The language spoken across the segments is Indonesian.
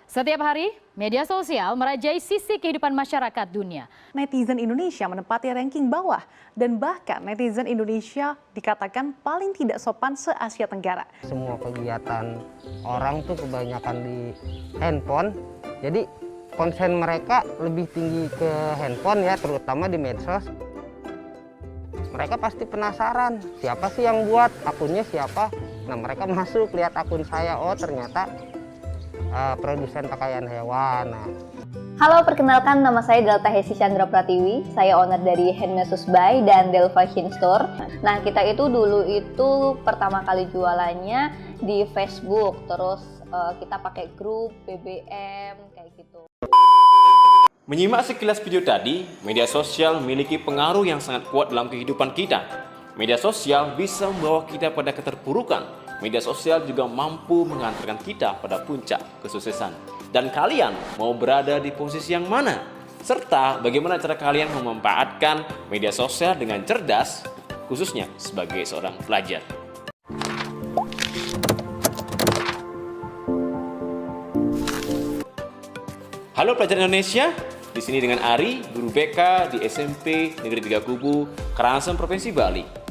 Setiap hari, media sosial merajai sisi kehidupan masyarakat dunia. Netizen Indonesia menempati ranking bawah dan bahkan netizen Indonesia dikatakan paling tidak sopan se-Asia Tenggara. Semua kegiatan orang tuh kebanyakan di handphone, jadi konsen mereka lebih tinggi ke handphone ya, terutama di medsos. Mereka pasti penasaran, siapa sih yang buat, akunnya siapa. Nah mereka masuk, lihat akun saya, oh ternyata produsen pakaian hewan. Nah. Halo, perkenalkan nama saya Delta Hesi Chandra Pratiwi. Saya owner dari Handmesus By dan Del Fashion Store. Nah, kita itu dulu itu pertama kali jualannya di Facebook. Terus kita pakai grup, BBM, kayak gitu. Menyimak sekilas video tadi, media sosial memiliki pengaruh yang sangat kuat dalam kehidupan kita. Media sosial bisa membawa kita pada keterpurukan. Media sosial juga mampu mengantarkan kita pada puncak kesuksesan. Dan kalian mau berada di posisi yang mana? Serta bagaimana cara kalian memanfaatkan media sosial dengan cerdas, khususnya sebagai seorang pelajar. Halo pelajar Indonesia, di sini dengan Ari, guru BK di SMP Negeri 3 Kubu, Karangasem, Provinsi Bali.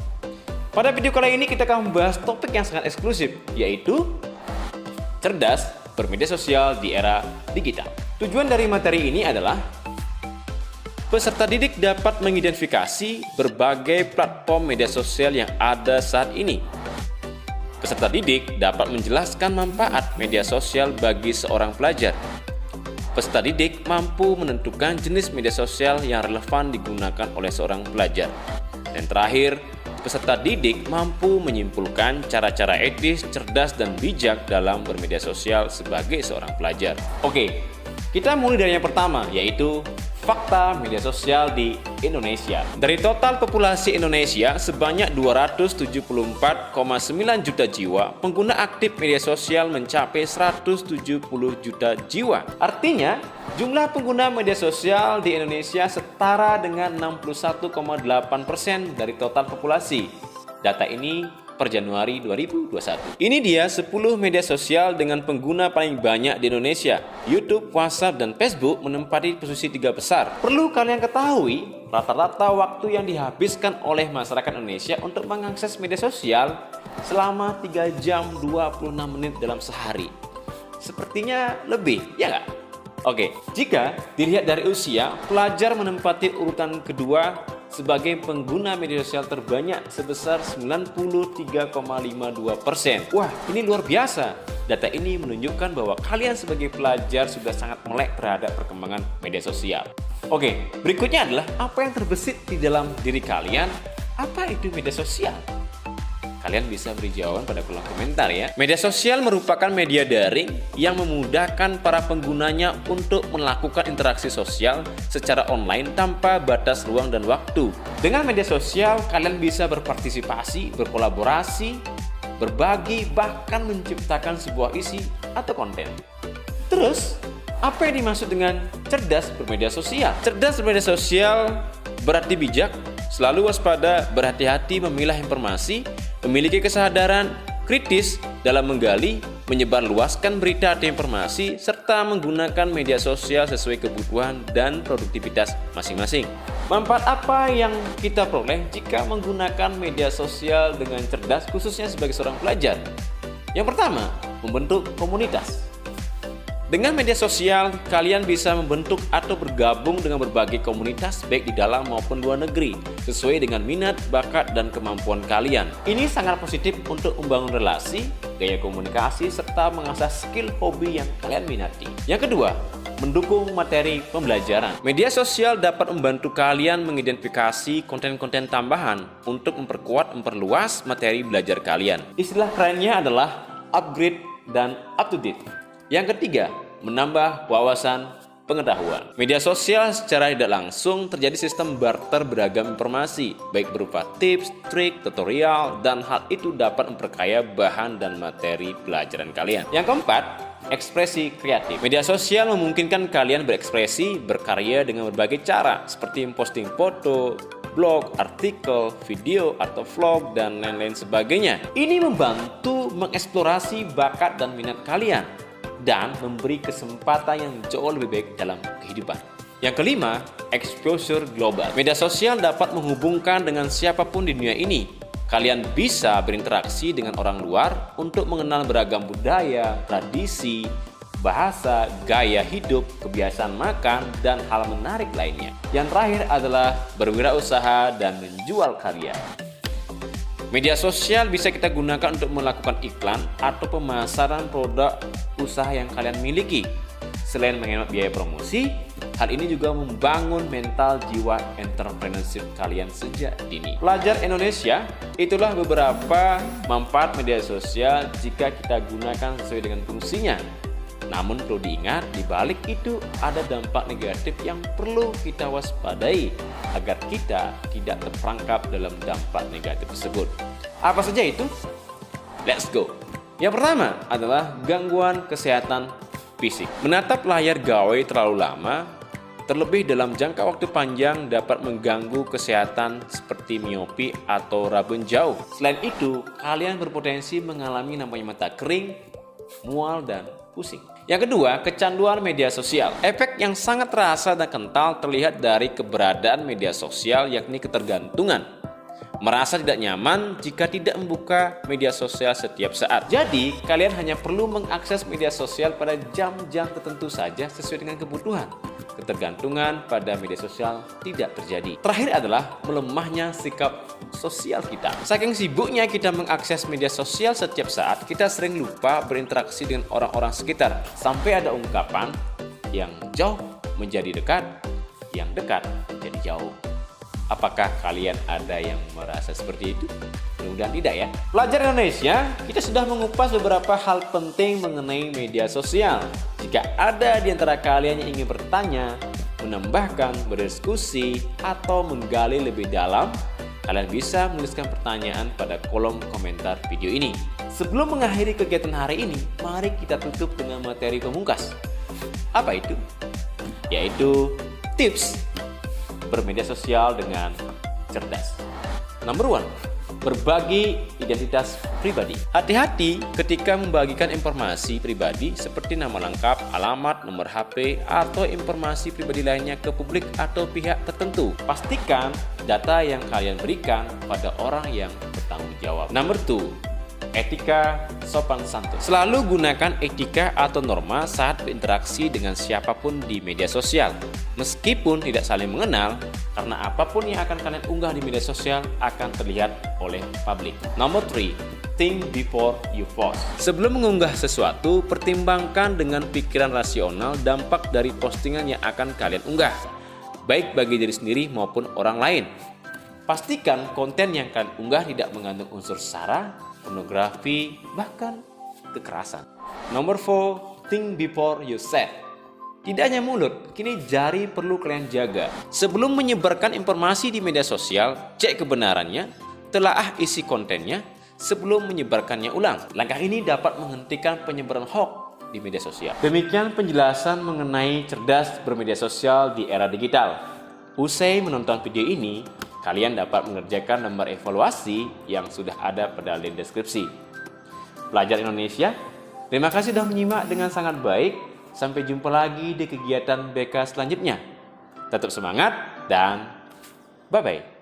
Pada video kali ini kita akan membahas topik yang sangat eksklusif, yaitu cerdas bermedia sosial di era digital. Tujuan dari materi ini adalah peserta didik dapat mengidentifikasi berbagai platform media sosial yang ada saat ini. Peserta didik dapat menjelaskan manfaat media sosial bagi seorang pelajar. Peserta didik mampu menentukan jenis media sosial yang relevan digunakan oleh seorang pelajar. Dan terakhir, peserta didik mampu menyimpulkan cara-cara etis, cerdas, dan bijak dalam bermedia sosial sebagai seorang pelajar. Oke, kita mulai dari yang pertama, yaitu fakta media sosial di Indonesia. Dari total populasi Indonesia sebanyak 274,9 juta jiwa, pengguna aktif media sosial mencapai 170 juta jiwa. Artinya, jumlah pengguna media sosial di Indonesia setara dengan 61,8% dari total populasi. Data ini per Januari 2021. Ini dia 10 media sosial dengan pengguna paling banyak di Indonesia. YouTube, WhatsApp, dan Facebook menempati posisi 3 besar. Perlu kalian ketahui, rata-rata waktu yang dihabiskan oleh masyarakat Indonesia untuk mengakses media sosial selama 3 jam 26 menit dalam sehari. Sepertinya lebih, ya nggak? Oke, jika dilihat dari usia, pelajar menempati urutan kedua sebagai pengguna media sosial terbanyak sebesar 93,52%. Wah, ini luar biasa. Data ini menunjukkan bahwa kalian sebagai pelajar sudah sangat melek terhadap perkembangan media sosial. Oke, berikutnya adalah apa yang terbesit di dalam diri kalian. Apa itu media sosial? Kalian bisa beri jawaban pada kolom komentar ya. Media sosial merupakan media daring yang memudahkan para penggunanya untuk melakukan interaksi sosial secara online tanpa batas ruang dan waktu. Dengan media sosial, kalian bisa berpartisipasi, berkolaborasi, berbagi, bahkan menciptakan sebuah isi atau konten. Terus, apa yang dimaksud dengan cerdas bermedia sosial? Cerdas bermedia sosial berarti bijak, selalu waspada, berhati-hati memilah informasi, memiliki kesadaran kritis dalam menggali, menyebarluaskan berita atau informasi, serta menggunakan media sosial sesuai kebutuhan dan produktivitas masing-masing. Manfaat apa yang kita peroleh jika menggunakan media sosial dengan cerdas, khususnya sebagai seorang pelajar? Yang pertama, membentuk komunitas. Dengan media sosial, kalian bisa membentuk atau bergabung dengan berbagai komunitas baik di dalam maupun luar negeri, sesuai dengan minat, bakat, dan kemampuan kalian. Ini sangat positif untuk membangun relasi, gaya komunikasi, serta mengasah skill hobi yang kalian minati. Yang kedua, mendukung materi pembelajaran. Media sosial dapat membantu kalian mengidentifikasi konten-konten tambahan untuk memperluas materi belajar kalian. Istilah kerennya adalah upgrade dan up to date. Yang ketiga, menambah wawasan pengetahuan. Media sosial secara tidak langsung terjadi sistem barter beragam informasi, baik berupa tips, trik, tutorial, dan hal itu dapat memperkaya bahan dan materi pelajaran kalian. Yang keempat, ekspresi kreatif. Media sosial memungkinkan kalian berekspresi, berkarya dengan berbagai cara, seperti memposting foto, blog, artikel, video, atau vlog, dan lain-lain sebagainya. Ini membantu mengeksplorasi bakat dan minat kalian. dan memberi kesempatan yang jauh lebih baik dalam kehidupan. Yang kelima, exposure global. Media sosial dapat menghubungkan dengan siapapun di dunia ini. Kalian bisa berinteraksi dengan orang luar untuk mengenal beragam budaya, tradisi, bahasa, gaya hidup, kebiasaan makan, dan hal menarik lainnya. Yang terakhir adalah berwirausaha dan menjual karya. Media sosial bisa kita gunakan untuk melakukan iklan atau pemasaran produk usaha yang kalian miliki. Selain menghemat biaya promosi, hal ini juga membangun mental jiwa entrepreneurship kalian sejak dini. Pelajar Indonesia, itulah beberapa manfaat media sosial jika kita gunakan sesuai dengan fungsinya. Namun perlu diingat, di balik itu ada dampak negatif yang perlu kita waspadai agar kita tidak terperangkap dalam dampak negatif tersebut. Apa saja itu? Let's go! Yang pertama adalah gangguan kesehatan fisik. Menatap layar gawai terlalu lama, terlebih dalam jangka waktu panjang, dapat mengganggu kesehatan seperti miopi atau rabun jauh. Selain itu, kalian berpotensi mengalami namanya mata kering, mual, dan pusing. Yang kedua, kecanduan media sosial. Efek yang sangat terasa dan kental terlihat dari keberadaan media sosial, yakni ketergantungan. Merasa tidak nyaman jika tidak membuka media sosial setiap saat. Jadi, kalian hanya perlu mengakses media sosial pada jam-jam tertentu saja sesuai dengan kebutuhan. Ketergantungan pada media sosial tidak terjadi. Terakhir adalah melemahnya sikap sosial kita. Saking sibuknya kita mengakses media sosial setiap saat, kita sering lupa berinteraksi dengan orang-orang sekitar. Sampai ada ungkapan, yang jauh menjadi dekat, yang dekat menjadi jauh. Apakah kalian ada yang merasa seperti itu? Mudah-mudahan tidak ya. Pelajar Indonesia, kita sudah mengupas beberapa hal penting mengenai media sosial. Jika ada di antara kalian yang ingin bertanya, menambahkan, berdiskusi, atau menggali lebih dalam, kalian bisa menuliskan pertanyaan pada kolom komentar video ini. Sebelum mengakhiri kegiatan hari ini, mari kita tutup dengan materi pemungkas. Apa itu? Yaitu tips bermedia sosial dengan cerdas. Number 1, berbagi identitas pribadi. Hati-hati ketika membagikan informasi pribadi seperti nama lengkap, alamat, nomor HP, atau informasi pribadi lainnya ke publik atau pihak tertentu. Pastikan data yang kalian berikan pada orang yang bertanggung jawab. Number 2, etika sopan santun. Selalu gunakan etika atau norma saat berinteraksi dengan siapapun di media sosial. Meskipun tidak saling mengenal, karena apapun yang akan kalian unggah di media sosial akan terlihat oleh publik. Nomor 3, think before you post. Sebelum mengunggah sesuatu, pertimbangkan dengan pikiran rasional dampak dari postingan yang akan kalian unggah, baik bagi diri sendiri maupun orang lain. Pastikan konten yang kalian unggah tidak mengandung unsur sara, pornografi, bahkan kekerasan. Nomor 4, think before you say. Tidak hanya mulut, kini jari perlu kalian jaga. Sebelum menyebarkan informasi di media sosial, cek kebenarannya, telaah isi kontennya, sebelum menyebarkannya ulang. Langkah ini dapat menghentikan penyebaran hoax di media sosial. Demikian penjelasan mengenai cerdas bermedia sosial di era digital. Usai menonton video ini, kalian dapat mengerjakan lembar evaluasi yang sudah ada pada link deskripsi. Pelajar Indonesia, terima kasih sudah menyimak dengan sangat baik. Sampai jumpa lagi di kegiatan BK selanjutnya. Tetap semangat dan bye-bye.